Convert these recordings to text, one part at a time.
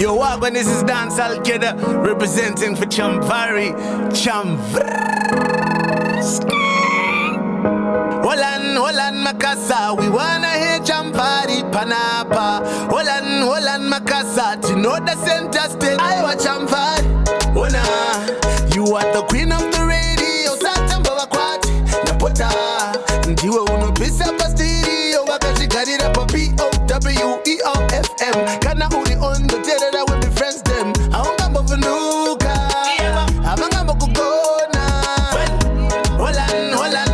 Yo, Wagwan, this is Dancehall Kid representing for Chamvary. Holan Makasa, we wanna hear Chamvary Panapa. Holan Makasa, to know the center stage. I watch Chamvary. Ona, you are the queen of the radio. Satamba Kwati, Napota. Ndiwe unopisa pastirio. Wakashikarira pa POWERFM. Kana uri on the terror with the friends them. Aongambo vunuka. Abangamba kugona. Holan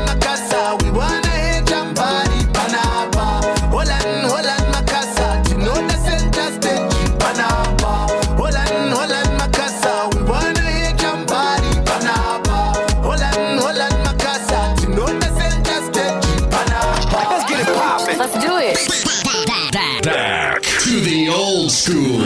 Makasa, we wanna hear Chamvary Panapa. Holan Makasa, to know the center stage Panapa. Holan Makasa, we wanna hear Chamvary Panapa. Holan Makasa, to know the center stage Panapa. Let's get it poppin'. Let's do it. Back to the old school.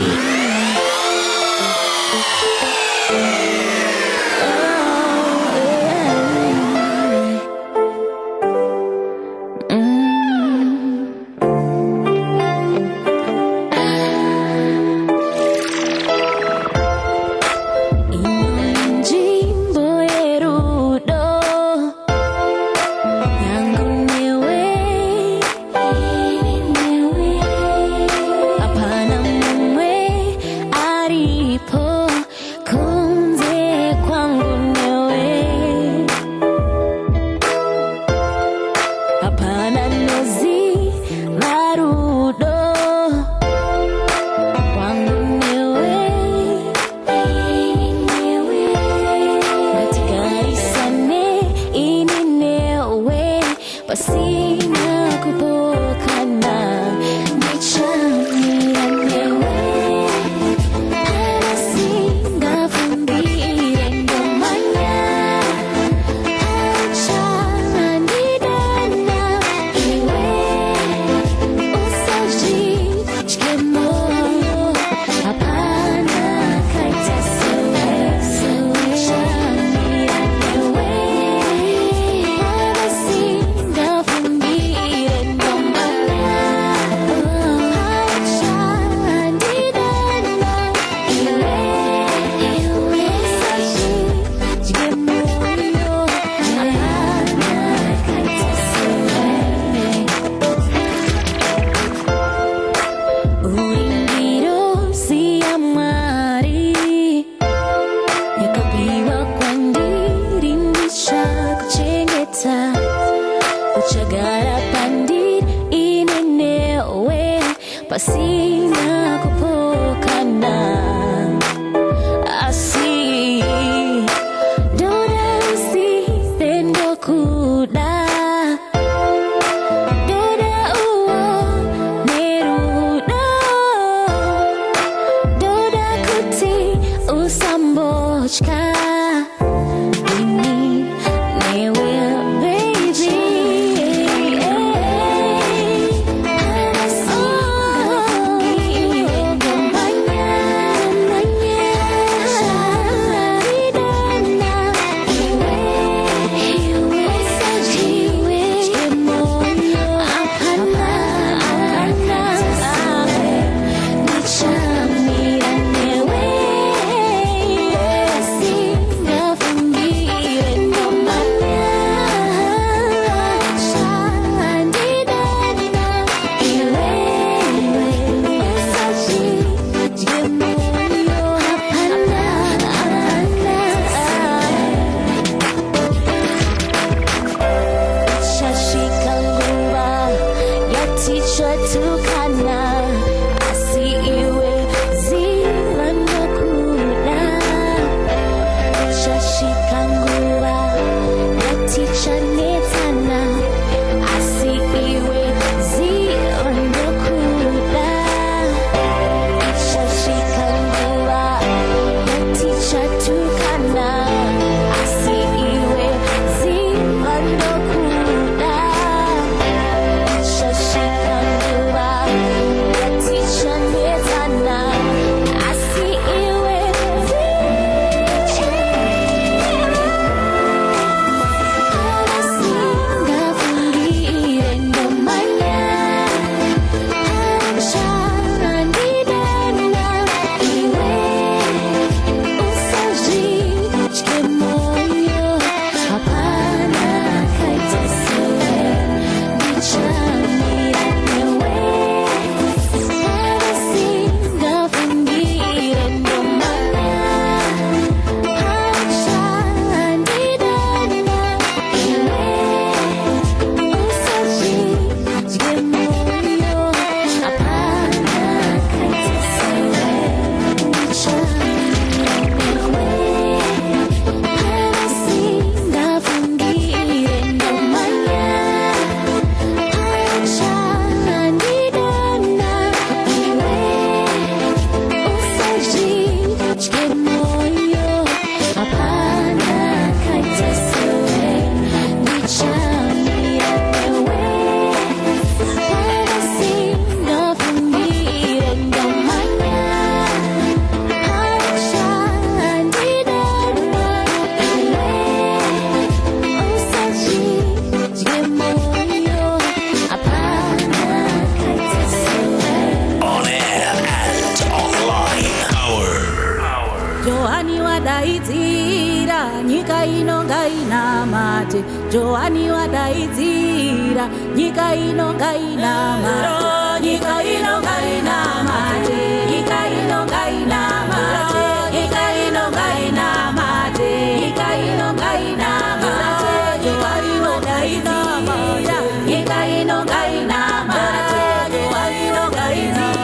wadaidzira nyika inonga inamate Johani wadaidzira nyika inonga inamate nyika inonga inamate nyika inonga inamate nyika inonga inamate nyika inonga inamate Johani wadaidzira nyika inonga inamate Johani wadaidzira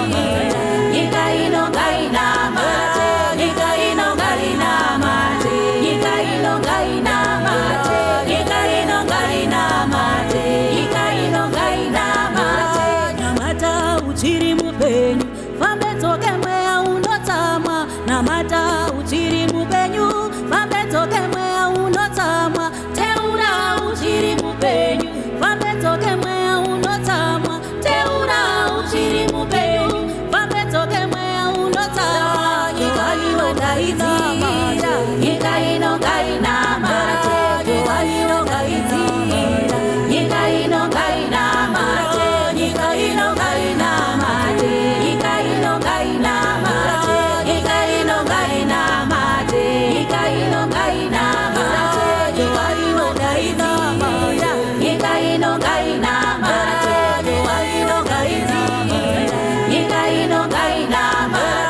nyika inonga inamate nyika inonga inamate nyika inonga inamate nyika inonga inamate nyika inonga inamate namata uchiri mupenyu fambe tsoke mweya unotsamwa namata uchiri mupenyu fambe tsoke mweya unotsamwa teura uchiri mupenyu fambe tsoke mweya unotsamwa teura uchiri mupenyu fambe tsoke mweya unotsamwa nyika inodaidzira nyika inonga inamate nyika inonga idzira nyika inonga inamate nyika inonga inamate nyika inonga inamate nyika inonga inamate nyika inonga inamate nyika inodaidzira nyika inonga inamate nyika inonga idzira nyika inonga inamate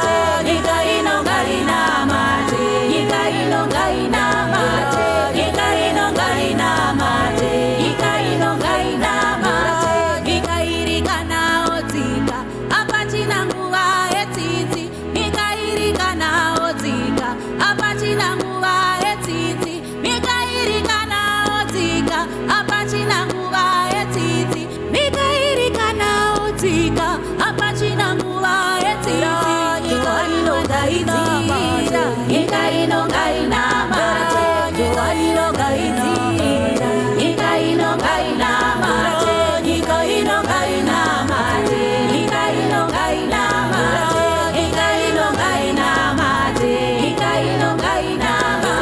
nyika inonga inamate nyika inonga inamate nyika inonga inamate nyika inonga inamate nyika iri kana odzika apachina nguva yetsitsi nyika iri kana odzika apachina nguva yetsitsi nyika iri kana odzika apachina nguva yetsitsi nyika iri kana odzika apachina nguva yetsitsi nyika inonga idzira nyika inonga inamate nyika inonga idzira nyika inonga inamate nyika inonga inamate nyika inonga inamate nyika inonga inamate nyika inonga inamate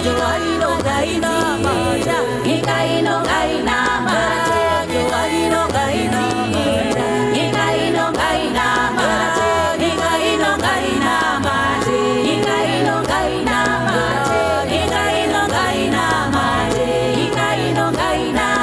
nyika inonga idzira nyika inonga inamate nyika inonga idzira nyika inonga inamate nyika inonga inamate nyika inonga inamate nyika inonga inamate nyika inonga inamate.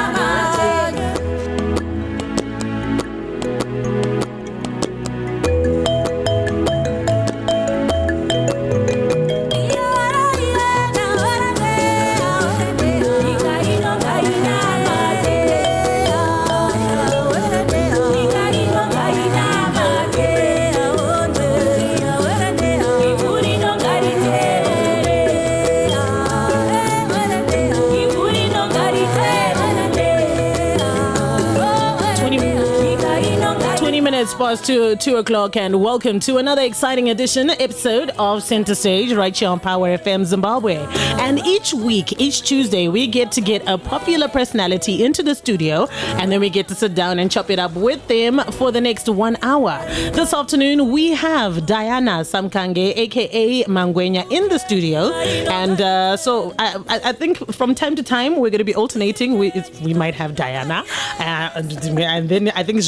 Minutes past 2 o'clock, and welcome to another exciting episode of Center Stage right here on Power FM Zimbabwe. And each week, each Tuesday, we get a popular personality into the studio, and then we get to sit down and chop it up with them for the next 1 hour. This afternoon, we have Diana Samkange, aka Mangwenya, in the studio. And so I think from time to time, we're going to be alternating. We might have Diana, and then I think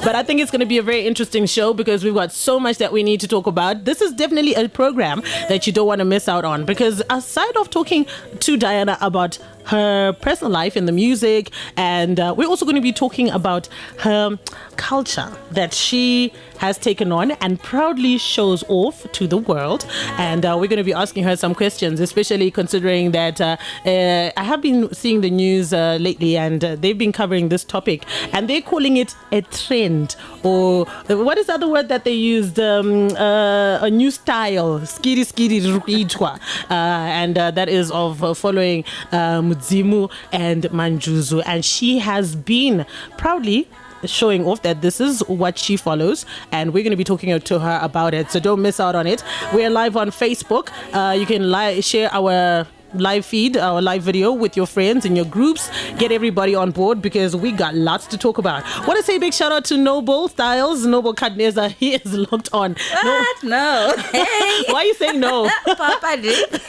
but I think it's going to be a very interesting show because we've got so much that we need to talk about. This is definitely a program that you don't want to miss out on, because aside of talking to Diana about her personal life in the music, and we're also going to be talking about her culture that she has taken on and proudly shows off to the world. And we're going to be asking her some questions, especially considering that I have been seeing the news lately, and they've been covering this topic, and they're calling it a trend, or what is the other word that they used? A new style, skiri ruitwa, and that is of following Mudzimu and Manjuzu, and she has been proudly showing off that this is what she follows, and we're going to be talking to her about it, so don't miss out on it. We're live on Facebook. You can share our live feed, our live video with your friends and your groups. Get everybody on board because we got lots to talk about. Want to say a big shout out to Noble Styles, Noble Kadneza. He is locked on. What? No. Hey. Why are you saying no? Papa did.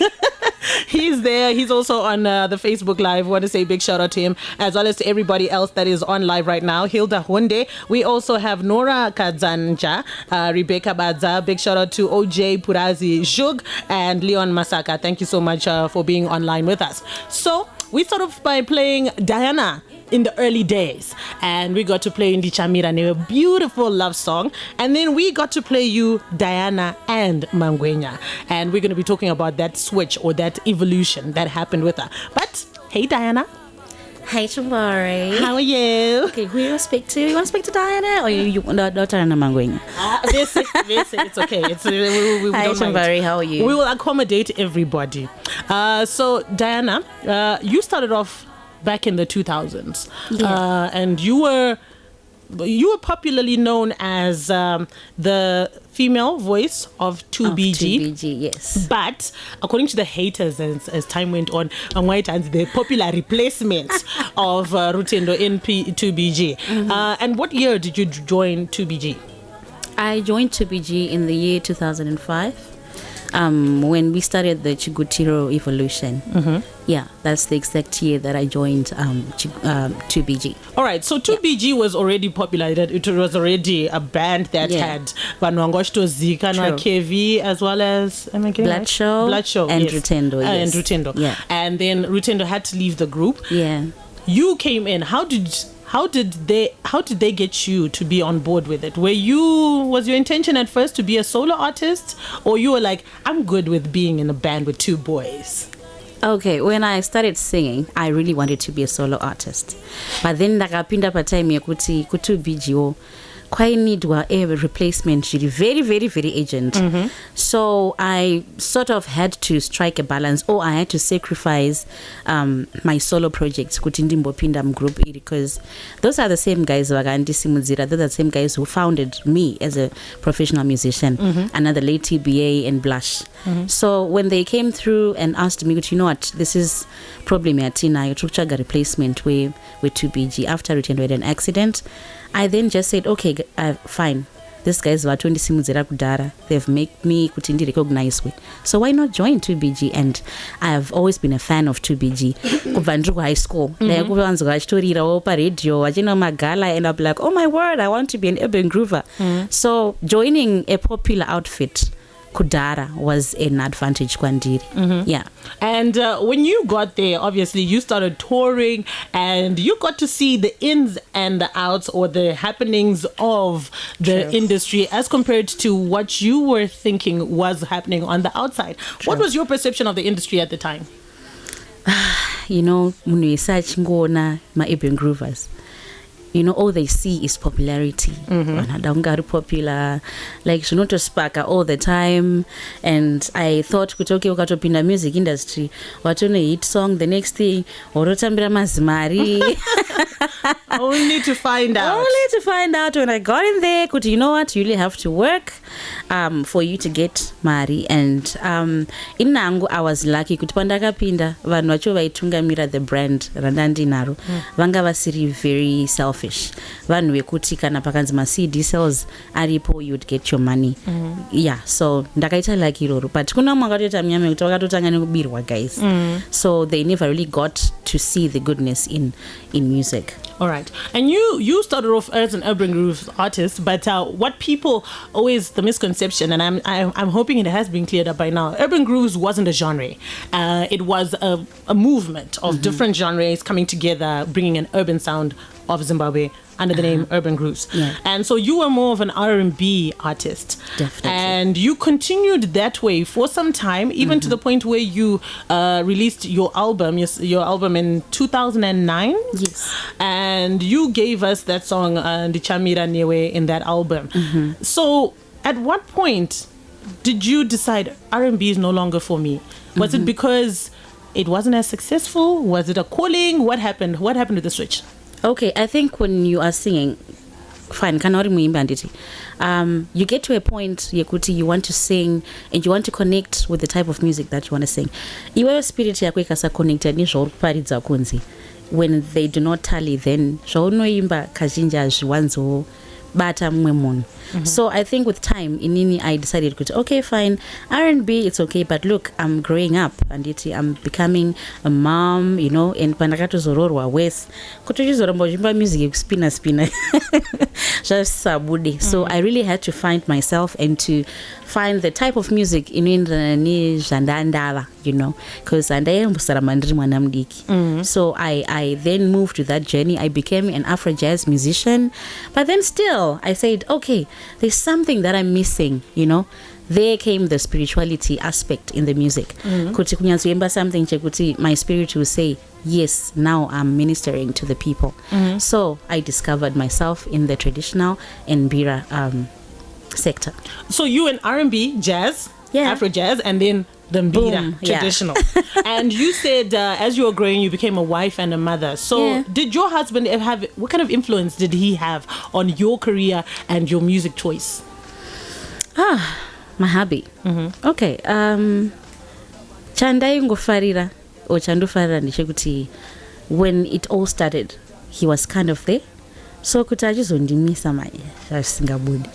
He's there. He's also on the Facebook Live. Want to say a big shout out to him, as well as to everybody else that is on live right now. Hilda Hunde. We also have Nora Kadzanja, Rebecca Badza. Big shout out to OJ Purazi Zhug and Leon Masaka. Thank you so much for being online with us. So we start off by playing Diana in the early days, and we got to play Indi Chamira, a beautiful love song, and then we got to play you Diana and Mangwenya, and we're going to be talking about that switch or that evolution that happened with her. But hey, Diana. Hi, Chamvary. How are you? Okay, who you want to speak to? You want to speak to Diana or you Diana Mangwenya? It's okay. We Hi, don't mind. Chamvary. How are you? We will accommodate everybody. So, Diana, you started off back in the 2000s, and you were popularly known as the female voice of 2BG. 2BG, yes. But according to the haters, as time went on, the popular replacement of Rutendo in 2BG. And what year did you join 2BG? I joined 2BG in the year 2005. When we started the Chigutiro evolution. Yeah, that's the exact year that I joined 2BG. All right, so 2BG was already popular. It was already a band that had Vanwangoshto Zika, KV, as well as Blood Show, and yes. Rutendo. Yes. And Rutendo. Yeah. And then Rutendo had to leave the group. Yeah. You came in. How did they get you to be on board with it? Was your intention at first to be a solo artist, or you were like, I'm good with being in a band with two boys? Okay, when I started singing, I really wanted to be a solo artist. But then ndakapinda patime yekuti ku2BG quite need a replacement, very, very, very urgent. So I sort of had to strike a balance, or I had to sacrifice my solo projects Kutindimbo Pindam group, because those are the same guys those are the same guys who founded me as a professional musician, another late TBA and Blush. So when they came through and asked me, you know what, this is problem yatina, you took a replacement with 2BG after Rutendo had an accident. I then just said, okay, fine. These guys were 20 simuzera kudara. They've made me kutindi recognize me. So why not join 2BG? And I have always been a fan of 2BG. Kubandruku high school. And I'm like, oh my word, I want to be an urban groover. So joining a popular outfit Kudara was an advantage kwandiri. Yeah. And when you got there, obviously you started touring and you got to see the ins and the outs, or the happenings of the industry as compared to what you were thinking was happening on the outside. What was your perception of the industry at the time? You know, when we search ngona ma urban groovers, you know, all they see is popularity. Popular, like Shunoto Spaka all the time. And I thought kutoke ukatopinda music industry, watone hit song, the next thing, orotambira mazimari. Only to find out when I got in there, you know what, you really have to work for you to get Mari. And in Nangu, I was lucky kutipandaka pinda vanhu vacho vaitungamira the brand randandinaro vanga vasiri very selfish. Vanhu vekuti kana pakanzi ma CD sales aripo, you'd get your money. Yeah, so ndakaita like iroro, but kuna mwakatoita mnyame kuti vakatotanga nekubirwa guys. So they never really got to see the goodness in music. All right. And you started off as an urban groove artist, but what people always, the misconception, and I'm hoping it has been cleared up by now, urban grooves wasn't a genre. It was a movement of different genres coming together, bringing an urban sound of Zimbabwe under the name Urban Grooves. Yeah. And so you were more of an R&B artist. Definitely. And you continued that way for some time, even to the point where you released your album in 2009. Yes. And you gave us that song, Ndichamira Newe, in that album. So at what point did you decide R&B is no longer for me? Was it because it wasn't as successful? Was it a calling? What happened? What happened to the switch? Okay, I think when you are singing, fine, kana uri muimbi handiti. You get to a point yekuti you want to sing and you want to connect with the type of music that you want to sing. Iwewe spirit yako ikasa connected ni zvauri kuparidza kunzi. When they do not tally, then zvaunoimba kazhinji hazviwanzo bata mumwe munhu. So I think with time inini I decided okay, fine, R&B it's okay, but look, I'm growing up and I'm becoming a mom, you know, and pandakatozororwa wes kutochizoramba uchimba music yekuspina zvasabude. So I really had to find myself and to find the type of music inoenderana nezvandandava, you know, because andaimbosaramba ndiri mwana mudiki. So I then moved to that journey. I became an Afro jazz musician, but then still I said, okay, there's something that I'm missing, you know. There came the spirituality aspect in the music. Kuti kunyanzoimba something chekuti my spirit will say, yes, now I'm ministering to the people. So I discovered myself in the traditional and Bira sector. So you in R&B, jazz, yeah, Afro jazz, and then the Mbira, traditional. And you said as you were growing, you became a wife and a mother. So did your husband have, what kind of influence did he have on your career and your music choice? My hobby. Okay. Chandaingofarira or chandofarira ndechekuti when it all started, he was kind of there. So kutachizondimisa mai zvasingabudi.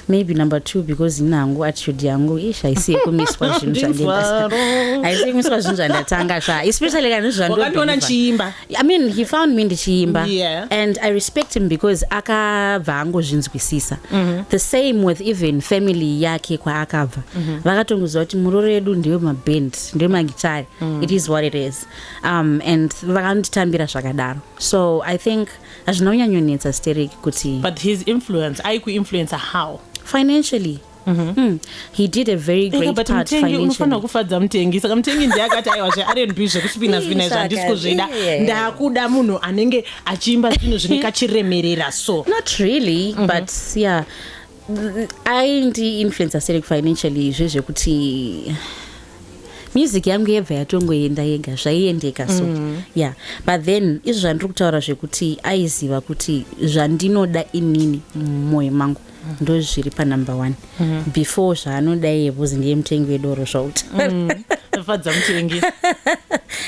Maybe number 2 because inangu attitude yangu aisiye kumiswa zvinhu zvandatanga sha, especially kana zvandobva. I mean, he found me ndichiimba, and I respect him because akabva angozvinzwisisa. The same with even family yake kwaakabva. Vakatongoziva kuti muroro yedu ndiyo maband, ndiyo magitari. It is what it is. And vakanditambira zvakadaro. So I think azvinonyanyonetsa kuti. But his influence, influence how? Financially. He did a very great part financially. Not really, but yeah, I influence aesthetic financially kuti music yangu yebva yatongoenda yega zvaiendeka. So yeah, but then izvo zvandiri kutaura zvekuti aiziva kuti zvandinoda inini mumwoyo mangu ndo zviri panumber 1 before zvaanoda iye bhozi ndiye mutengi wedoro zvauti.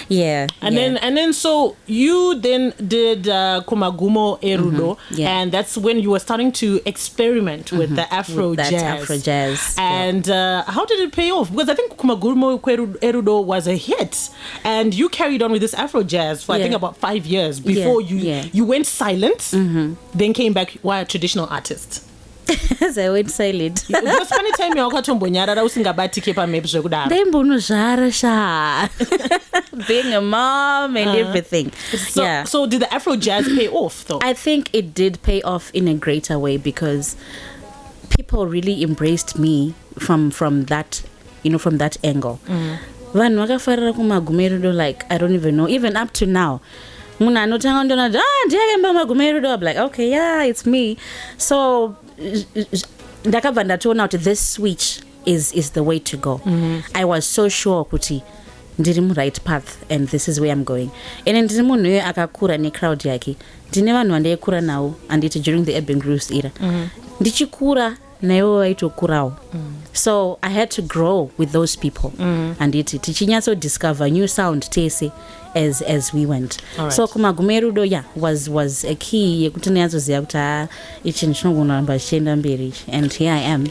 Yeah. And then so you then did Kumagumo Erudo, and that's when you were starting to experiment with the Afro jazz. And how did it pay off? Because I think Kumagumo Erudo was a hit, and you carried on with this Afro jazz for I think about 5 years before you went silent, then came back while a traditional artist. As I went silent. Because funny time wakatombonyarara usingabatike pamhepo zvekudaro. Ndaimbonozvara sha. Being a mom and everything. So did the Afro jazz pay off though? I think it did pay off in a greater way because people really embraced me from that, you know, from that angle. Vanhu vakafarira Kumagumo Erudo, like I don't even know, even up to now. I'm like, okay, yeah, it's me. So ndakabva ndatoona kuti this switch is the way to go. I was so sure kuti ndiri right path and this is where I'm going. And ndiri munhu uyo akakura necrowd yake. Ndine vanhu vandaikura nawo anditi during the urban grooves era. Ndichikura naivo vaitokurawo. So I had to grow with those people. Anditi tichinyatso discover new sound tese as we went. Right. So Kumagumo Erudo was a key yekuti ndinyazoziva kuti ichi ndichinogona chienda mberi, and here I am.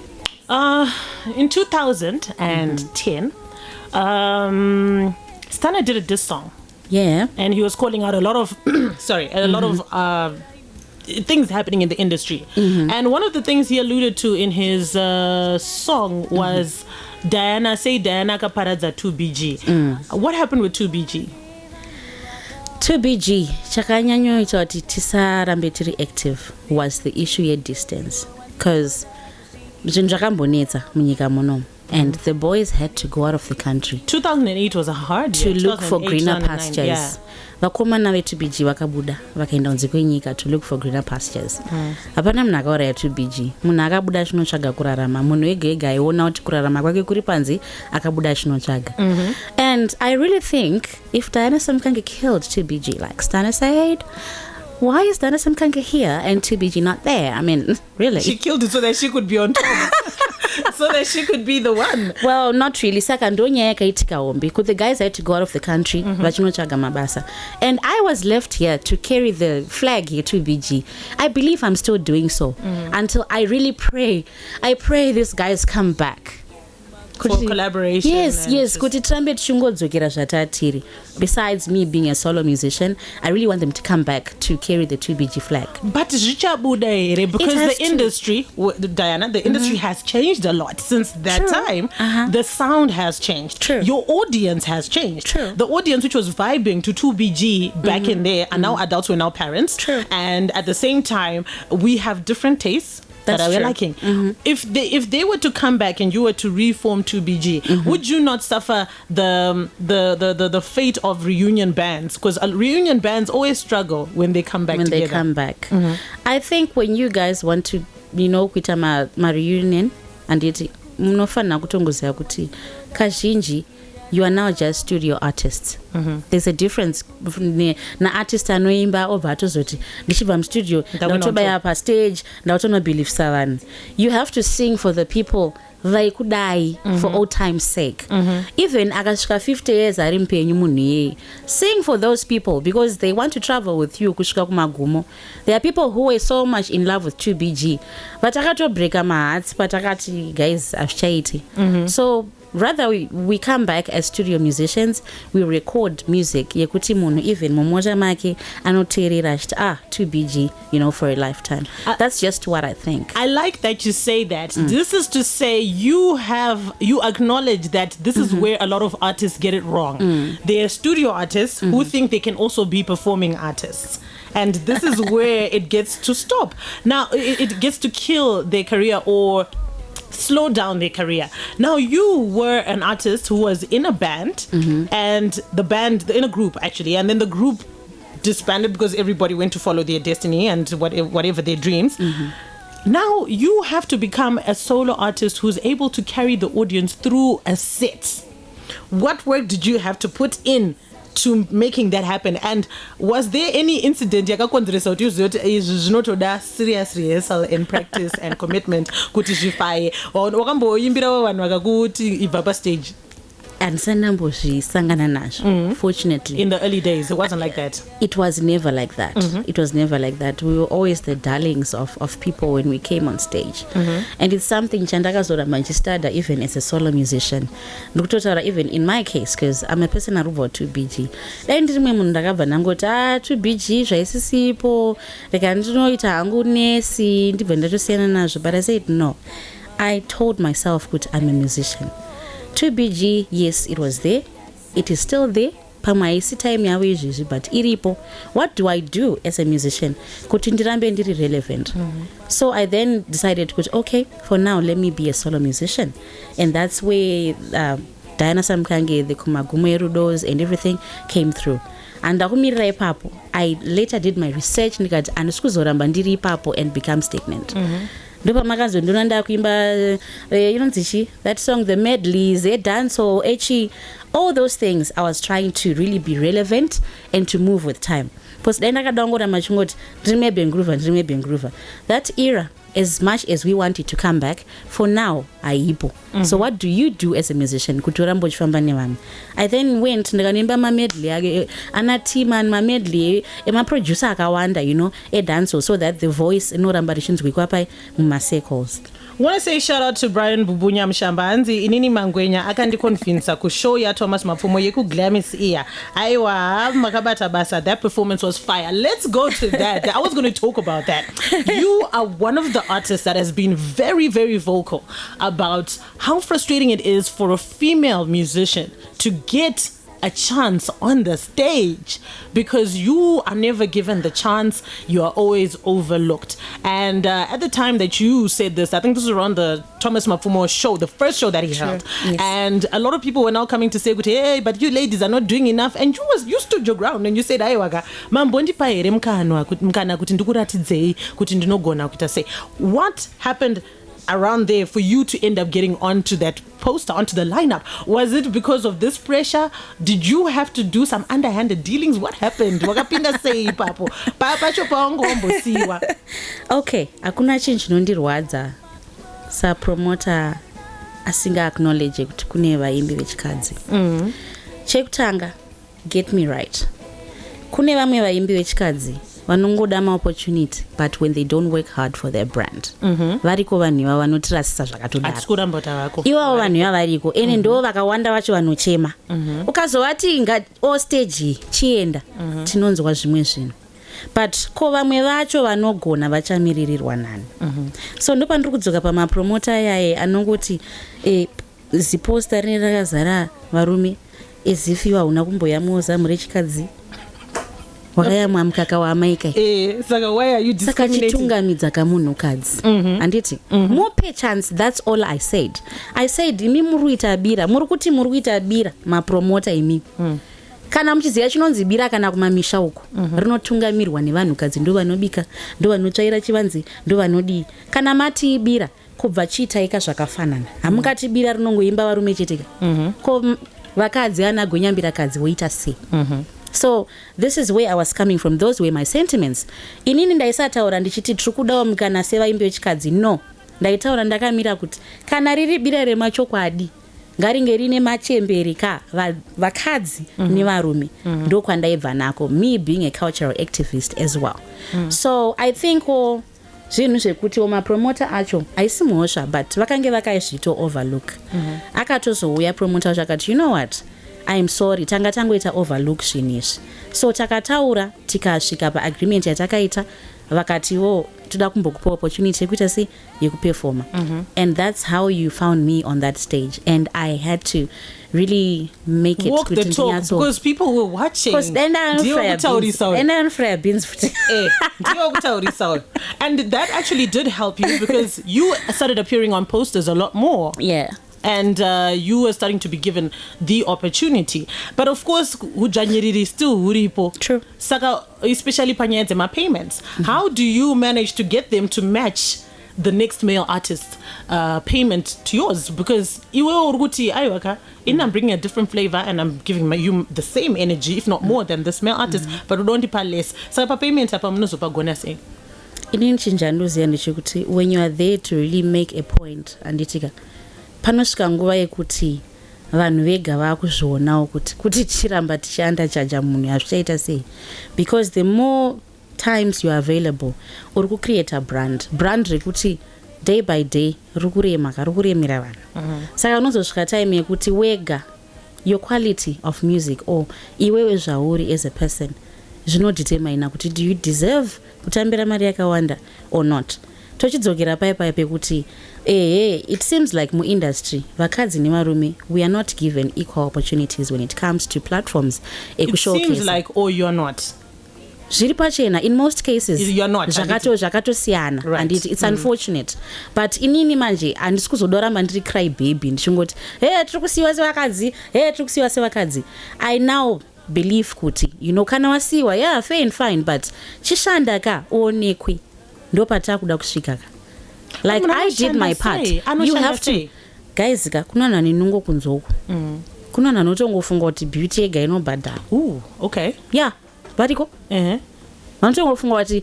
In 2010 Stana did a diss song. Yeah. And he was calling out a lot of lot of things happening in the industry. And one of the things he alluded to in his song was Diana kaparadza 2BG. What happened with 2BG? 2BG chakanyanyoita kuti tisarambe tiri active was the issue ye distance, because zvinhu zvakambonetsa munyika munomu. And the boys had to go out of the country. 2008 was a hard year. To look for greener pastures. Vakomana ve2BG vakabuda vakaenda kunze kwenyika to look for greener pastures. Hapana munhu akauraya 2BG. Munhu akabuda achinotsvaga kurarama. Munhu ega ega aiona kuti kurarama kwake kuri panze akabuda achinotsvaga. And I really think if Diana Samkange killed 2BG like Stana said, why is Diana Samkange here and 2BG not there? I mean, really? She killed it so that she could be on top. So that she could be the one. Well, not really. Saka ndonya yakaitika ombi because the guys had to go out of the country vachinotsvaga mabasa, and I was left here to carry the flag here 2BG. I believe I'm still doing so until I really pray. I pray these guys come back For collaboration. Yes, kuti tirambe tichingoodzokera zvatatiri. Besides me being a solo musician, I really want them to come back to carry the 2BG flag. But zvichabuda here because the industry, Diana, the industry has changed a lot since that time. The sound has changed. True. Your audience has changed. True. The audience which was vibing to 2BG back in there are now adults, we're now parents. True. And at the same time, we have different tastes. That's that we're true. liking. If they were to come back and you were to reform 2BG, would you not suffer the fate of reunion bands? Because reunion bands always struggle when they come back together. They come back. I think when you guys want to, kuita ma reunion, and it munofana kutongoziva kuti kazhinji you are now just studio artists. There's a difference na artist anoimba obva atozoti ndichibva studio ndakutobaya pa stage ndakutonobeliefsa vanhu. You have to sing for the people vaikudai for old time's sake. Even akasvika 50 years ari mupenyu munhu iyeye, sing for those people because they want to travel with you kusvika kumagumo. There are people who were so much in love with 2BG but akatobreka mahearts but akati guys hazvichaiti. So rather we come back as studio musicians, we record music yekuti munhu even mumota make anoteerera achiti 2BG, for a lifetime. That's just what I think. I like that you say that. This is to say you acknowledge that this is where a lot of artists get it wrong. They are studio artists who think they can also be performing artists. And this is where it gets to stop. Now, it gets to kill their career or slow down their career. Now, you were an artist who was in a band, and the band, in a group actually, and then the group disbanded because everybody went to follow their destiny and whatever their dreams. Now you have to become a solo artist who's able to carry the audience through a set. What work did you have to put in to making that happen? And was there any incident yakakonzeresa kuti uzoti izvi zvinotoda serious rehearsal and practice and commitment kuti zvifaye, wakamboimbirawo vanhu vakakuti ibva pastage? Andisandambozvisangana nazvo, fortunately. In the early days, it wasn't like that. It was never like that. It was never like that. We were always the darlings of people when we came on stage. And it's something chandakazoramba ndichistada even as a solo musician. Ndikutotaura even in my case, because I'm a person arubva 2BG. Dai ndiri mwe munhu ndakabva ndangoti 2BG zvaisisipo, reka ndinoita hangu nesi, ndibva ndatosiyana nazvo. But I said no. I told myself kuti I'm a musician. 2BG, yes, it was there. It is still there. Pamaisi time yawo izvizvi, but iripo. What do I do as a musician? Kuti ndirambe ndiri relevant. So I then decided, okay, for now, let me be a solo musician. And that's where Diana Samkange, the Kumagumo Rudos and everything came through. And I later did my research and andikuzoramba ndiri ipapo and become stagnant. Ndopamakazo ndonanda kuimba that song, the medleys, dance or echi, all those things. I was trying to really be relevant and to move with time. Because then ndakadongora machingoti ndrimebe groove. That era, as much as we want it to come back, for now aipo. So what do you do as a musician? Kutorambo chifamba nevanhu. I then went ndikanemba mamedley ana team and mamedley ema producer akawanda, dance, so that the voice inoramba richinzwikwa pai muma circles. I want to say shout out to Brian Bubunya Mshambanzi inini mangwenya akandiconvinsa kushow ya Thomas Mapfumo yeku Glamis ear. Aiwa makabata basa, that performance was fire. Let's go to that. I was going to talk about that. You are one of the artists that has been very, very vocal about how frustrating it is for a female musician to get a chance on the stage because you are never given the chance. You are always overlooked. And at the time that you said this, I think this was around the Thomas Mapfumo show, the first show that he held. Yes. And a lot of people were now coming to say, hey, but you ladies are not doing enough. And you stood your ground and you said, aiwaga mambondi paere mkana kuti ndikuratidzei kuti ndinogona kuita sei. What happened around there for you to end up getting onto that poster, onto the lineup? Was it because of this pressure? Did you have to do some underhanded dealings? What happened? Wakapinda sei ipapo. Papa chopaongombosiwa. Okay, akuna chinhu chinondirwadza sapromoter asinga acknowledge kuti kune vaimbi vechikadzi. Chekutanga, get me right. Kune vamwe vaimbi vechikadzi vanongoda maopportunity, but when they don't work hard for their brand. Variko vanhu ivava vanotirasisa zvakatodaro. Ivavo vanhu ivava variko, ene ndo vakawanda vacho vanochema. Ukazovati stage chienda, tinonzwa zvimwe zvinhu. But ko vamwe vacho vanogona vachamiririrwa nani. So ndo pandiri kudzoka pamapromota ayaye anongoti ziposta rine rakazara varume as if iwe hauna kumboyamwawo zamu rechikadzi. Wakayamwa mukaka waamaikai. Saka why are you discriminating? Saka chitungamidza kamunhukadzi. Anditi mupe chance, that's all I said. I said imi muruita bira, murukuti muruita bira mapromota imi. Kana muchiziva chinonzi bira kana kumamisha uko rinotungamirwa nevanhukadzi, ndo vanobika, ndo vanotsvaira chivanze, ndo vanodii. Kana mati bira kubva chiitaika zvakafanana. Hamungati bira rinongoimba varume cheteka. Ko vakadzi anagonyambira kadzi woita sei. So this is where I was coming from. Those were my sentiments. Inini ndaisataura ndichiti tiri kudawo mukana sevaimbi vechikadzi. No, ndaitaura ndakamira kuti kana riri bira remachokwadi ngaringe rine machemberi ka vakadzi nevarume. Ndo kwandaibva nako, me being a cultural activist as well. So I think zvinhu zvekuti mapromota acho haisi mhosva, but vakange vakaizvito overlook. Akatozouya promota wacho akati, you know what, I'm sorry, tanga tangoita overlook zvinizvi. So takataura tikasvika paagreement yatakaita, vakatiwo toda kumbokupa opportunity yekuita sei yekuperforma. And that's how you found me on that stage, and I had to really make it walk the talk because people were watching. Because then I don't beans. And that actually did help you because you started appearing on posters a lot more. Yeah. And you were starting to be given the opportunity. But of course, hujanyiriri still uripo. True. Saka, especially panyeze ma payments. How do you manage to get them to match the next male artist payment to yours? Because iwe uruguti aywaka, I'm bringing a different flavor and I'm giving you the same energy, if not more than this male artist, but don't pay less. So pa payment apa mnozopa gona say. Inini chinjandoziya ndechekuti when you are there to really make a point, anditika panosvika nguva yekuti vanhu vega vakuzvionawo kuti tichiramba tichianda chaja munhu hazvichaita sei, because the more times you are available uri kucreate a brand rekuti day by day rikuremera vanhu. Saka unozosvika time yekuti wega your quality of music or iwewe zvauri as a person zvinodetermina kuti do you deserve kutambira mari yakawanda or not. Tochidzokera paya pekuti it seems like muindustry vakadzi nevarume we are not given equal opportunities when it comes to platforms ekushowcase. It seems like you're not. Zviri pachena in most cases you're not zvakatosiyana, right. And it's unfortunate, but inini manje handisi kuzodoramba ndiri cry baby ndichingoti tiri kusiyiwa sevakadzi. I now believe kuti kana wasiwa fair and fine, but chishanda ka uonekwe ndo patakuda kusvika ka. Like I did my part. You have to guys ka kuna nani nungo kunzoko. Kuna nani utongofunga kuti beauty yega inobhadhara. Okay. Yeah, variko. Vanotongofunga kuti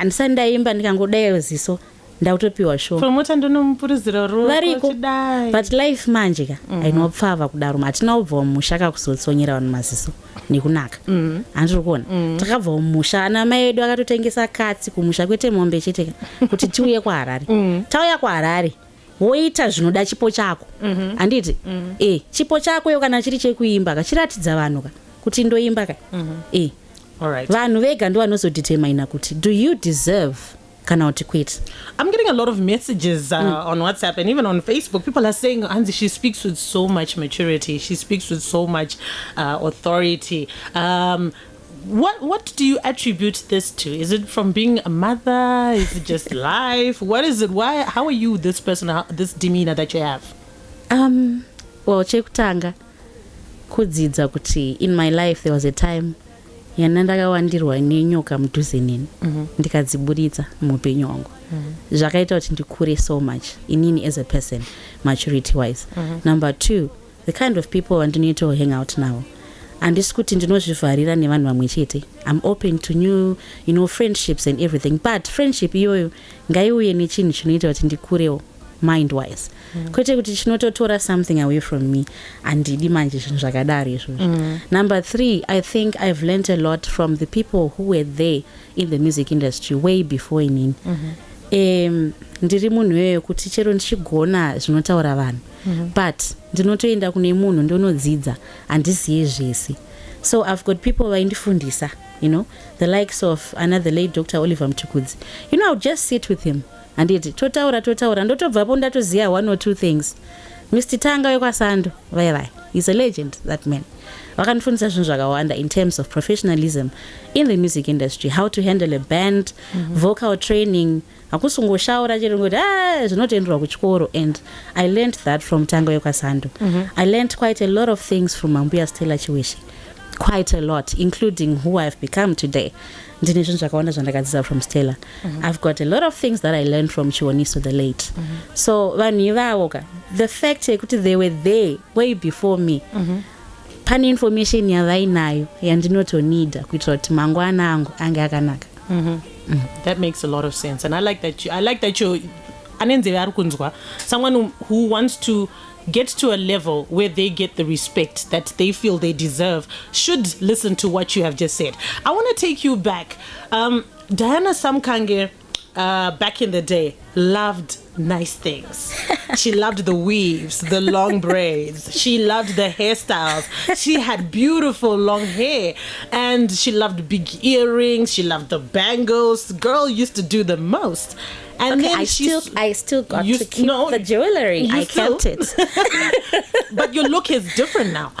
ndisandaimba ndikangodayo ziso ndautopiwa show. Promota ndonomupuridzira ruoko variko. But life manje ka ainopfava kudaro, hatina kubva mumusha kuzotsonyera vanhu maziso nekunaka. Handiri kuona. Takabva mumusha ana mai edu akatotengesa katsi kumusha kwete mombe chete kuti tiuye kuHarare. Tauya kuHarare woita zvinoda chipo chako. Handiti chipo chako iyo kana chiri chekuimba kachiratidza vanhu ka kuti ndoimba ka. All right. Vanhu vega ndo vanozodetermina kuti do you deserve kana kuti quit. I'm getting a lot of messages on WhatsApp and even on Facebook. People are saying, Anzi, she speaks with so much maturity. She speaks with so much authority. What do you attribute this to? Is it from being a mother? Is it just life? What is it? Why? How are you this person, this demeanor that you have? Well, chekutanga kudzidza kuti in my life there was a time yanandakawandirwa nenyoka mudhuze neni ndikadziburitsa muupenyu hwangu zvakaita kuti ndikure so much inini as a person maturity wise. Number 2, the kind of people wandinoita hang out navo handisi kuti ndinozvivharira nevanhu vamwe chete. I'm open to new friendships and everything, but friendship iyoyo ngaiuye nechinhu chinoita kuti ndikurewo mind wise, kwete kuti chinototora something away from me handidi manje zvinhu zvakadaro izvozvo. Number 3, I think I've learned a lot from the people who were there in the music industry way before inini. Ndiri munhu iyoyo kuti chero ndichigona zvinotaura vanhu but ndinotoenda kune munhu ndonodzidza handiziye zvese. So I've got people vaindifundisa, the likes of another late Dr. Oliver Mtukudzi. I would just sit with him anditi totaura ndotobvapo ndatoziya 1 or 2 things. Mr. Tanga wekwasando vai he's a legend, that man. Vakandifundisa zvinhu zvakawanda in terms of professionalism in the music industry, how to handle a band, vocal training, hakusungoshaura chero ngoti zvinotoenderwa kuchikoro. And I learned that from Tanga wekwasando. I learned quite a lot of things from Mambuya Stella Chiwishi, quite a lot, including who I've become today. Ndine zvinhu zvakawanda zvandakadzidza from Stella. I've got a lot of things that I learned from Chiwoniso the late. So vanhu ivavo the fact yekuti they were there way before me, pane information yavainayo yandinotonida kuitira kuti mangwana angu ange akanaka. That makes a lot of sense, and I like that you anenzeve ari kunzwa someone who wants to get to a level where they get the respect that they feel they deserve should listen to what you have just said. I want to take you back. Diana Samkange, back in the day, loved nice things. She loved the weaves, the long braids. She loved the hairstyles. She had beautiful long hair, and she loved big earrings. She loved the bangles. Girl used to do the most. And okay, then I still got to keep the jewelry. I kept it. But your look is different now.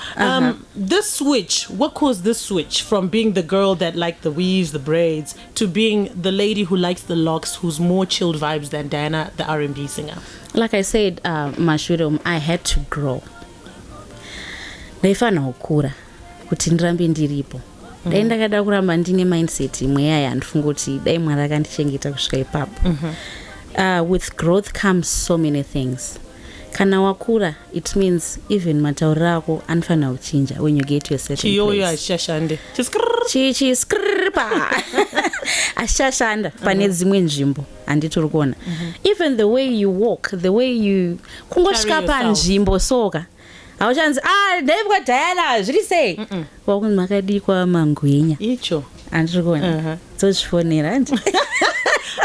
This switch, what caused this switch from being the girl that liked the weaves, the braids, to being the lady who likes the locks, who's more chilled vibes than Diana, the R&B singer? Like I said, Mashurum, I had to grow. Ndaifana kukura kuti ndirambe ndiripo. Dai ndakada kuramba ndine mindset imwe yaya ndifunga kuti dai Mwari akandichengeta kusvika ipapo. With growth comes so many things. Kana wakura, it means even matauriro ako anofana kuchinja when you get to a certain place. Chiyoyo ashashande. Chiskrpa. Ashashanda pane dzimwe nzvimbo handitori kuona. Even the way you walk, the way you kungosvika panzvimbo soka. Hauchanzi ndaibva Diana zviri sei? Wakunzi makadikwa mangwenya. Icho. Handiri kuona. Tozvifonera handi.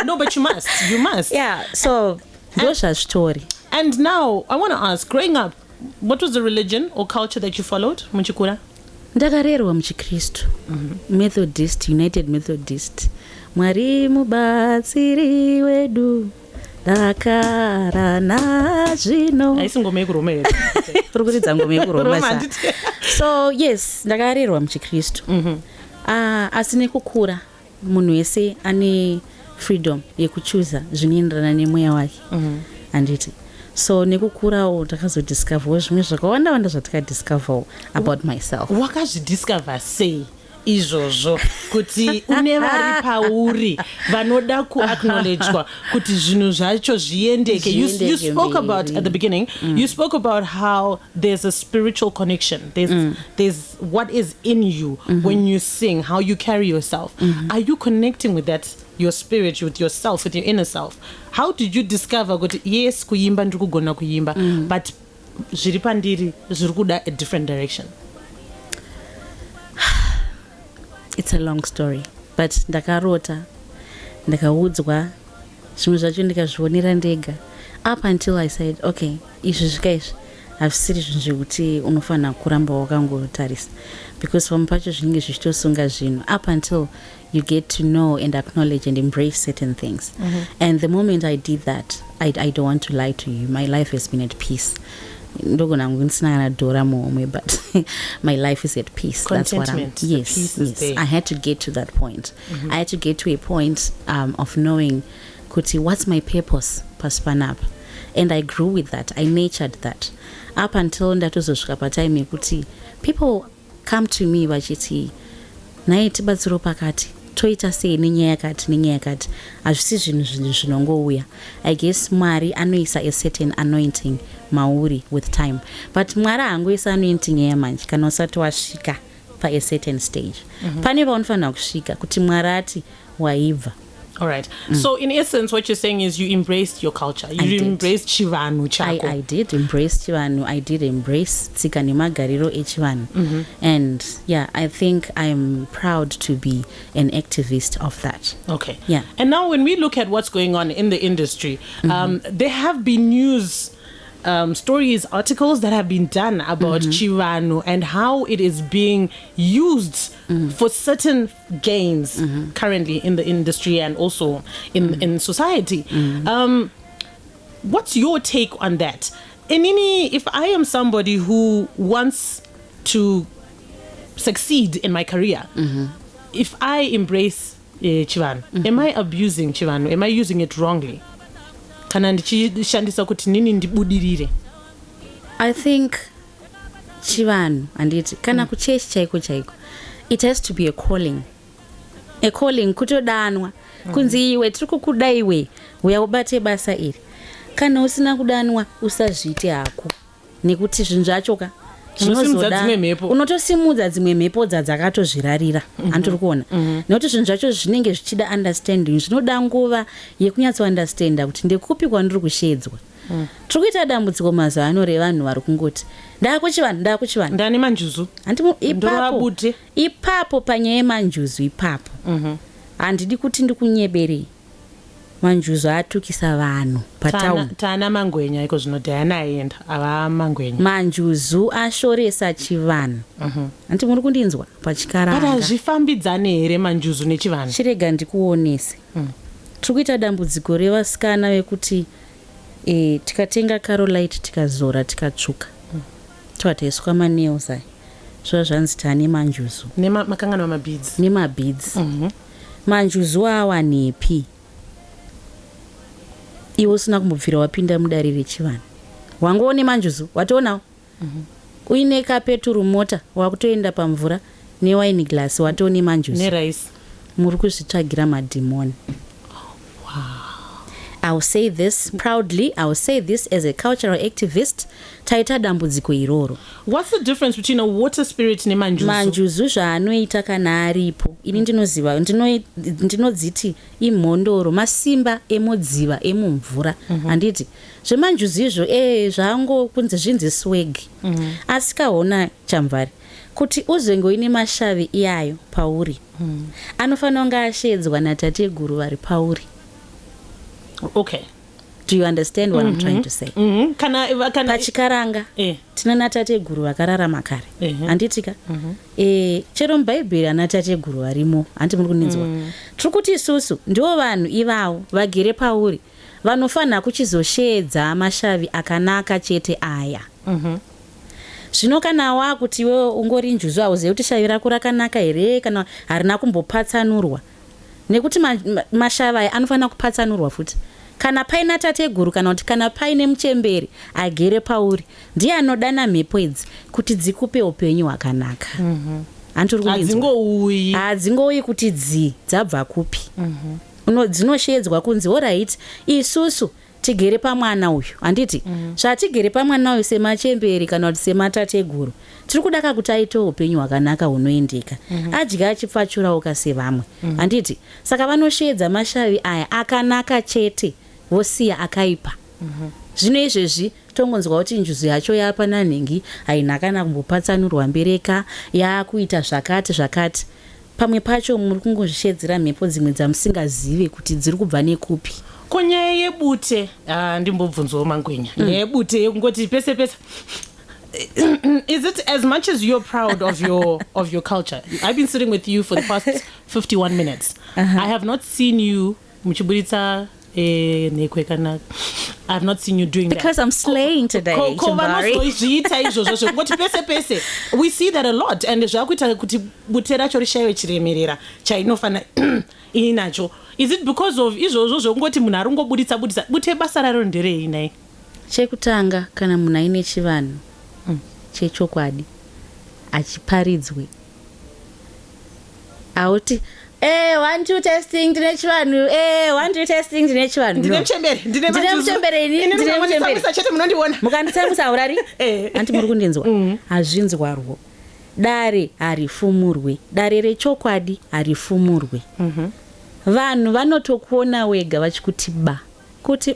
No, but you must. Yeah, so those are story. And now I want to ask, growing up, what was the religion or culture that you followed muchikura? Ndakarerwa muchikristu. Methodist, United Methodist. Mwari mubatsiri wedu. Dakara nazvino. Aisingoma yekuroma here. Urikuridza ngoma yekuroma. So yes, ndakarerwa muchikristu. Asi nekukura munhu wese ane freedom yekuchuza zvinoenderana nemweya wake. Handiti. So nekukurawo ndakazodiscover zvimwe zvakawanda zvatakadiscover about myself. Wakazvidiscover sei izvozvo kuti une vari pauri vanoda kuacknowledgewa kuti zvinhu zvacho zviendeke? You spoke about at the beginning, you spoke about how there's a spiritual connection. There's what is in you when you sing, how you carry yourself. Are you connecting with that, your spirit, with yourself, with your inner self? How did you discover kuti yes kuimba ndiri kugona kuimba but zviri pandiri zviri kuda a different direction? It's a long story, but ndakarota, ndakaudzwa, zvimwe zvacho ndikazvionera ndega. Up until I said, okay, izvi zvikaizvi hazvisiri zvinhu zvekuti unofana kuramba wakangotarisa, because pamwe pacho zvinenge zvichitosunga zvinhu. Up until you get to know and acknowledge and embrace certain things. And the moment I did that, I don't want to lie to you, my life has been at peace. Ndogona ndisina kana dora momwe, but my life is at peace. That's what I'm. Yes. I had to get to that point. I had to get to a point of knowing kuti what's my purpose pasipanapa, and I grew with that. I nurtured that up until ndatozosvika patime yekuti people come to me vachiti naye tibatsiro pakati toita sei nenyaya yakati hazvisi zvinhu zvinongouya. I guess Mwari anoisa a certain anointing mauri with time, but Mwari haangoisa anointing yamanje kana usati wasvika pa a certain stage. Pane paunofanira kusvika kuti Mwari ati waibva. All right. So in essence, what you're saying is you embraced your culture. You embraced chivanhu chako. I did embrace chivanhu. I did embrace tsika nemagariro echivanhu. And yeah, I think I'm proud to be an activist of that. Okay. Yeah. And now when we look at what's going on in the industry, there have been news stories, articles that have been done about chivanhu and how it is being used for certain gains currently in the industry and also in society. What's your take on that? If I am somebody who wants to succeed in my career, if I embrace chivanhu, am I abusing chivanhu? Am I using it wrongly? I think chivanhu handiti kana kuchechi chaiko it has to be a calling kutodanwa kunzi iwe tiri kukuda iwe uya ubate basa iri. Kana usina kudanwa usazviite hako nekuti zvinhu zvachoka zvinozoda unotosimudza dzimwe mhepo dzakatozvirarira andiri kuona nekuti zvinhu zvacho zvinenge zvichida understanding, zvinoda nguva yekunyatso understanda kuti ndekupi kwandiri kushedzwa. Tiri kuita dambudziko mazuva ano revanhu vari kungoti ndakuchivanhu ndane manjuzu ipapo panyaya yemanjuzu ipapo handidi kuti ndikunyeberei. Manjuzu atukisa vanhu patauni. Tana mangwenya iko zvino Diana aenda ava mangwenya. Manjuzu ashoresa chivanhu. Anti muri kundinzwa pachikaranga. Bara zvifambidzane here manjuzu nechivanhu. Chirega ndikuonese. Tiri kuita dambudziko revasikana vekuti tikatenga Carolite tikazora tikatsvuka. Twataiswa manails aya. Zvanzi tane manjuzu. Makangana mabeads. Nemabeads. Manjuzu awa nepi. Iwo usina kumbobvira wapinda mudare rechivanhu. Wangoone manjuzu watoonawo. Uine kapeturu mota wakutoenda pamvura newine glass watoone manjuzu. Nerice. Muri kuzvitsvagira madhimoni. I'll say this proudly. I'll say this as a cultural activist. Taita dambudziko iroro. What's the difference between a water spirit ne manjuzu? Manjuzu zvaanoita kana aripo. Ini ndinoziva, ndinodziti imhondoro, masimba emudziva emumvura. Handiti zvemanjuzu izvo zvango kunze zvinzi swag. Asi kaona Chamvary kuti uzenge uine mashavi iyayo pauri. Anofanira kunge ashedzwa natateguru vari pauri. Okay. Do you understand what I'm trying to say? Kana pachikaranga tina natateguru vakararama kare handitika chero mubhaibheri ana tateguru varimo handi muri kuninzwa. Tiri kuti isusu ndivo vanhu ivavo vagere pauri vanofanira kuchizoshedza mashavi akanaka chete aya. Zvino kana wakuti iwe ungori njuzu hauzivi kuti shavi rako rakanaka here kana harina kumbopatsanurwa, nekuti mashavi aya anofanira kupatsanurwa futi. Kana paina tateguru kana kuti kana paine muchemberi agere pauri ndiye anodana mhepo idzi kuti dzikupe upenyu hwakanaka. Hadzingouyi kuti dzabva kupi. Dzinoshedzwa kunzi alright isusu tigere pamwana uyu. Handiti zvatigere pamwana uyu semachemberi kana kuti sematateguru tiri kudaka kuti aite upenyu hwakanaka hunoendeka, adya achipfachurauka sevamwe. Handiti saka vanoshedza mashavi aya akanaka chete vosiya akaipa. Zvino izvezvi tongonzwa kuti njuzu yacho yapana nhengi haina kana kumbopatsanurwa mbereka yakuita zvakati. Pamwe pacho muri kungozvishedzera mhepo dzimwe dzamusingazive kuti dziri kubva nekupi. Kunyaya yebute ndimbobvunzawo mangwenya. Yebute yekungoti pese pese. Is it as much as you're proud of your culture? I've been sitting with you for the past 51 minutes. I have not seen you muchiburitsa I've not seen you doing because that. I'm slaying today. We see that a lot, and is it because of chekutanga kana munhu aine chivanhu chechokwadi achiparidzwe auti 1 2 testing ndine chivanhu 1 2 testing ndine chivanhu ndine muchembere chete munondiona mukanditsamisa urari anti muri kundinzwa hazvinzwarwo dare harifumurwe dare rechokwadi harifumurwe vanhu vanotokuona wega vachikuti ba kuti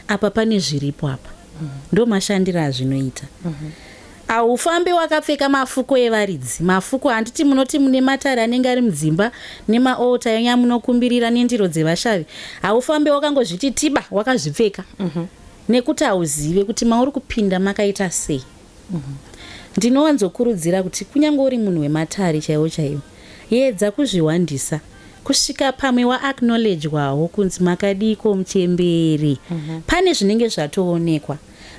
apa pane zviripo apa ndo mashandiro azvinoita aufambi wakapfeka mafuko evaridzi mafuko handiti munoti mune matare anenge ari mudzimba nemaota yamunokumbirira nendiro dzevashavi aufambi wakangozviti tiba wakazvipfeka nekuti hauzive kuti mauri kupinda makaita sei ndinowanzokurudzira kuti kunyange uri munhu wematare chaiwo chaiwo yedza kuzviwandisa kusvika pamwe waacknowledgewawo kunzi makadiko muchemberi pane zvinenge zvatoonekwa.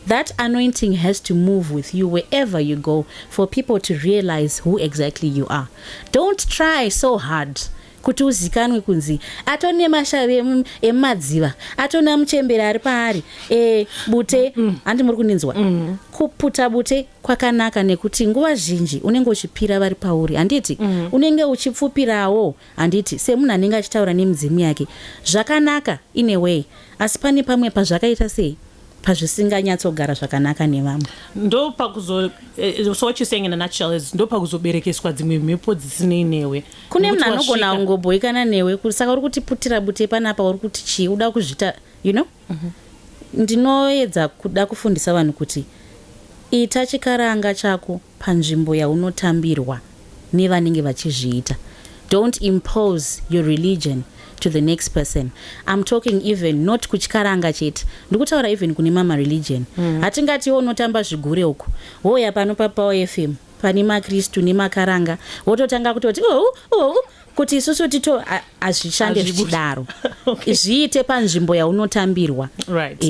That anointing has to move with you wherever you go for people to realize who exactly you are. Don't try so hard kuti uzikanwe kunzi atone mashavi emadziva atona muchemberi ari paari bute handi muri kundinzwa kuputa bute kwakanaka nekuti nguva zhinji unenge uchipira vari pauri handiti unenge uchipfupirawo handiti semunhu anenge achitaura nemudzimu yake zvakanaka in a way asi pane pamwe pazvakaita sei pazvisinganyatsogara zvakanaka nevamwe ndo pakuzo so what you're saying in a nutshell is ndo pakuzoberekeswa dzimwe mhepo dzisinei newe kune munhu anogona kungobhoikana newe saka uri kutiputira bute panapa uri kuti chii uda kuzvita you know ndinoedza kuda kufundisa vanhu kuti ita chikaranga chako panzvimbo yaunotambirwa nevanenge vachizviita. Don't impose your religion to the next person. I'm talking even not kuchikaranga chete ndikutaura even kune mama religion hatingati unotamba zvigure uko woya pano paPower FM pane makristu nemakaranga wototanga kutoti kuti isusu tito azvishande zvichidaro zviite panzvimbo yaunotambirwa. Right.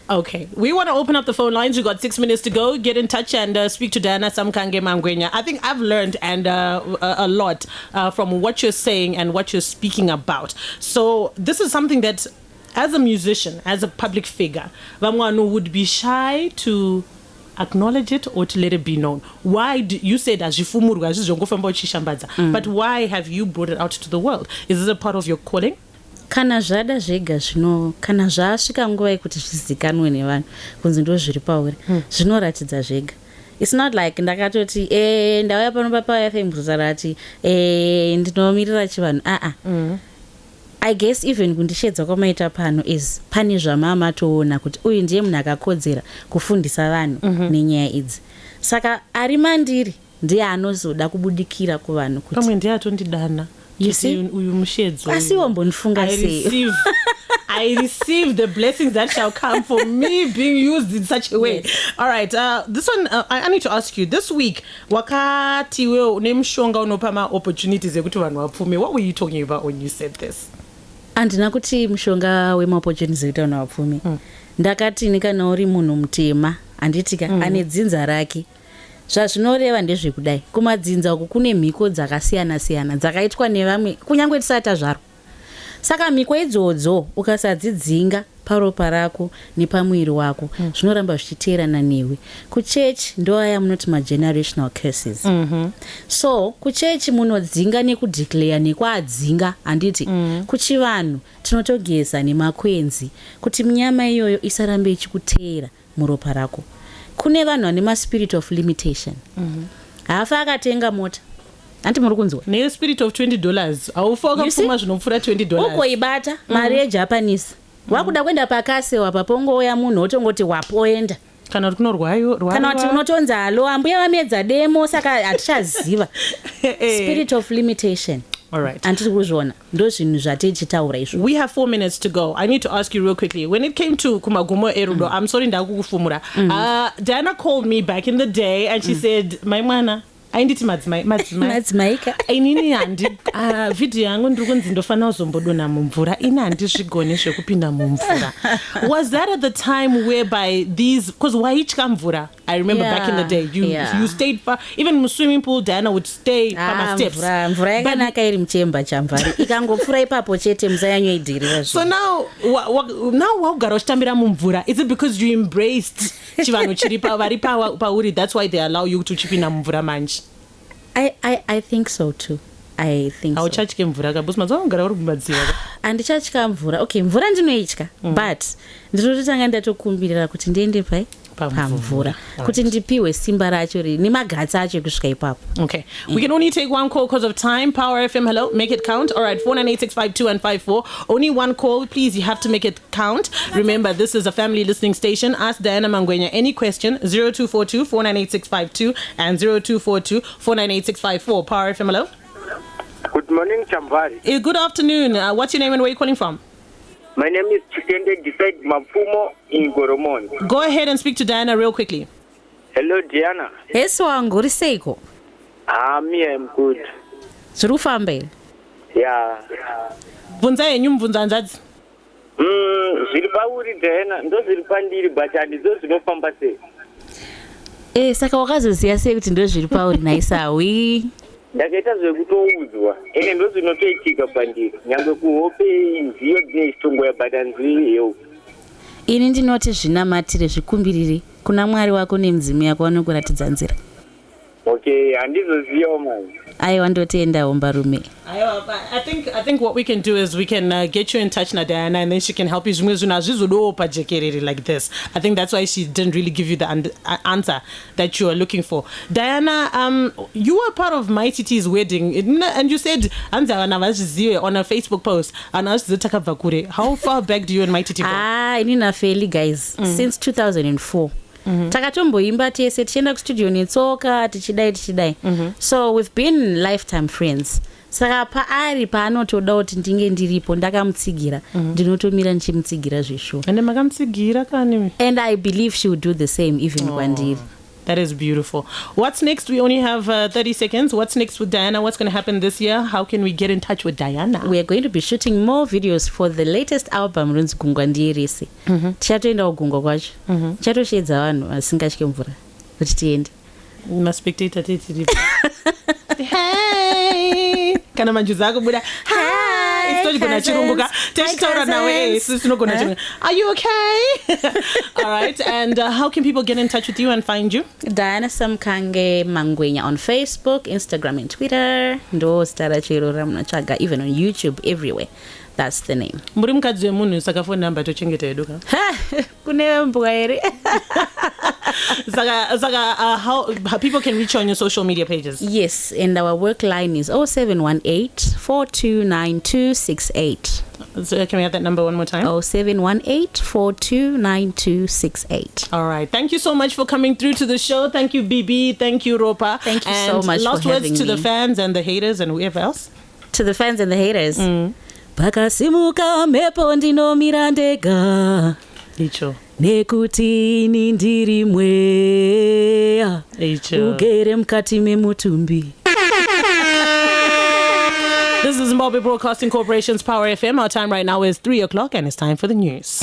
Okay, we want to open up the phone lines. We've got 6 minutes to go. Get in touch and speak to Diana Samkange Mangwenya. I think I've learned and a lot from what you're saying and what you're speaking about. So this is something that, as a musician, as a public figure, Vamwanu would be shy to acknowledge it or to let it be known. Why do you said but why have you brought it out to the world? Is this a part of your calling? Kana zvada zvega zvino kana zvasvika nguva yekuti zvizikanwe nevanhu kunzi ndo zviri pauri zvinoratidza zvega. It's not like ndakatoti ndauya pano paPower FM kuzarati ndinomirira chivanhu I guess even kundishedza kwamaita pano is pane zvamamatoona kuti uyu ndiye munhu akakodzera kufundisa vanhu nenyaya idzi. Saka ari mandiri ndiye anozoda kubudikira kuvanhu kuti pamwe ndiye atondidana. You see, uyu mushedzo I receive the blessings that shall come for me being used in such a way. Yes. All right, this one I need to ask you. This week, wakati we unemshonga unopama opportunities ekuti vanhu vapfume. What were you talking about when you said this? Andina kuti mshonga wema opportunities ekuti vanhu vapfume. Ndakati nikana uri munhu mutema anditika ane dzinza rake. Zvazvinoreva ndezvekudai kumadzinza uku kune mhiko dzakasiyana siyana dzakaitwa nevamwe kunyange tisata zvaro. Saka mhiko idzodzo ukasadzidzinga paropa rako nepamwiri wako zvinoramba zvichiteerana newe. Kuchechi ndo aya munoti generational curses. So kuchechi munodzinga nekudeclare nekwadzinga handiti kuchivanhu tinotogeza nemakwenzi kuti mnyama iyoyo isarambe ichikuteera muropa rako. Kune vanhu vane maspirit of limitation. Hafa akatenga mota anti muri kunzwa ne spirit of $20 aufoka kupfuma zvinopfura $20 ukoibata mari yejapanese wakuda kwenda pakasewa papongouya munhu otongoti wapoenda kana kuti kunorwayo kana kuti unotonza alo ambuya vamedza demo saka hatichaziva spirit of limitation. All right. We have 4 minutes to go. I need to ask you real quickly. When it came to Kumagumo Erudo, I'm sorry, Diana called me back in the day and she said, "My mana, ainditi madzimaika inini handi video yangu ndiri kunzi ndofana kuzombodona mumvura ina handizvigone zvekupinda mumvura." Was that at the time whereby these, because waitya mvura, I remember back in the day you stayed far, even in swimming pool Diana would stay by steps. Mvura yakanaka iri muchemba Chamvary ikangopfura ipapo chete musayanyoidirira. So now wagara uchitambira mumvura, is it because you embraced chivanhu chiri vari pauri, that's why they allow you to chipinda mumvura manje? I think so too. I think so. Auchatye mvura kabus mazuva ugara uri kumadzira. Handichatya mvura. Okay, mvura ndinoitya, but ndinototanga ndatokumbirira kuti ndiende pamvura kuti ndipiwe simba racho nemagatsi acho ekusvika ipapo. Okay, we can only take one call because of time. Power FM, hello, make it count. All right, 498-652 and 54. Only one call, please. You have to make it count. Remember, this is a family listening station. Ask Diana Samkange any question. 0242 498-652 and 0242 498-654. Power FM, hello. Good morning, Chamvary. Good afternoon. What's your name and where are you calling from? My name is Chitende Decide Mafumo in Goromon. Go ahead and speak to Diana real quickly. Hello, Diana. Yes, wangu riseiko. Me, I'm good. Zvirufamba. Yeah. Bvunza yenyu mubvunza hanzvadzi. Zviri pauri Diana, ndo zviri pandiri but handizo zvinofamba sei. Saka wakazoziya sei kuti ndo zviri pauri naisawi? Ndakaita zvekutoudzwa ene ndo zvinotoitika pandiri nyangwe kuhope nziyo dzine chitongoya but hanziyo. Ini ndinoti zvinamatire zvikumbirire kuna Mwari wako nemudzimu yako vanokuratidza nzira. Okay, handizoziyawo manje. Aiwa ndotendawo mbarume. I think what we can do is we can get you in touch na Diana and then she can help you. Like this. I think that's why she didn't really give you the answer that you are looking for. Diana, you were part of My TT's wedding and you said on a Facebook post. How far back do you and My TT go? Inina fairly guys, since 2004. Takatomboimba tese tichienda kustudio netsoka tichidai. So we've been lifetime friends. Saka paari paanotoda kuti ndinge ndiripo ndakamutsigira ndinotomira ndichimutsigira zvesho. And makamutsigira kani? And I believe she would do the same even kwandiri. That is beautiful. What's next? We only have 30 seconds. What's next with Diana? What's going to happen this year? How can we get in touch with Diana? We are going to be shooting more videos for the latest album runzi Gungwa Ndiyerese. Tichatoenda kugungwa kwacho. Tichatoshedza vanhu vasingatye mvura kuti tiende. Maspectator titiripo. Hey! Kana manjuza akubuda. Hi! Tochigona chirunguka. Techitaura nawe sinogona chirunguka. Are you okay? All right. And how can people get in touch with you and find you? Diana Samkange Mangwenya on Facebook, Instagram and Twitter. Ndo stara chero ramunatsvaga even on YouTube everywhere. That's the name. Muri mukadzi wemunhu saka phone number tochengeta yeduka. Kune mbwa ere. Saka how people can reach you on your social media pages? Yes, and our work line is 0718 429268. So can we have that number one more time? 0718 429268. All right. Thank you so much for coming through to the show. Thank you, BB. Thank you, Ropa. Thank you so much for having me. Last words to the fans and the haters and whoever else. To the fans and the haters. Pakasimuka mepo ndinomira ndega. Icho. Nekuti ndiri mweya. Icho. Ugere mkati memutumbi. This is Zimbabwe Broadcasting Corporation's Power FM. Our time right now is 3 o'clock and it's time for the news.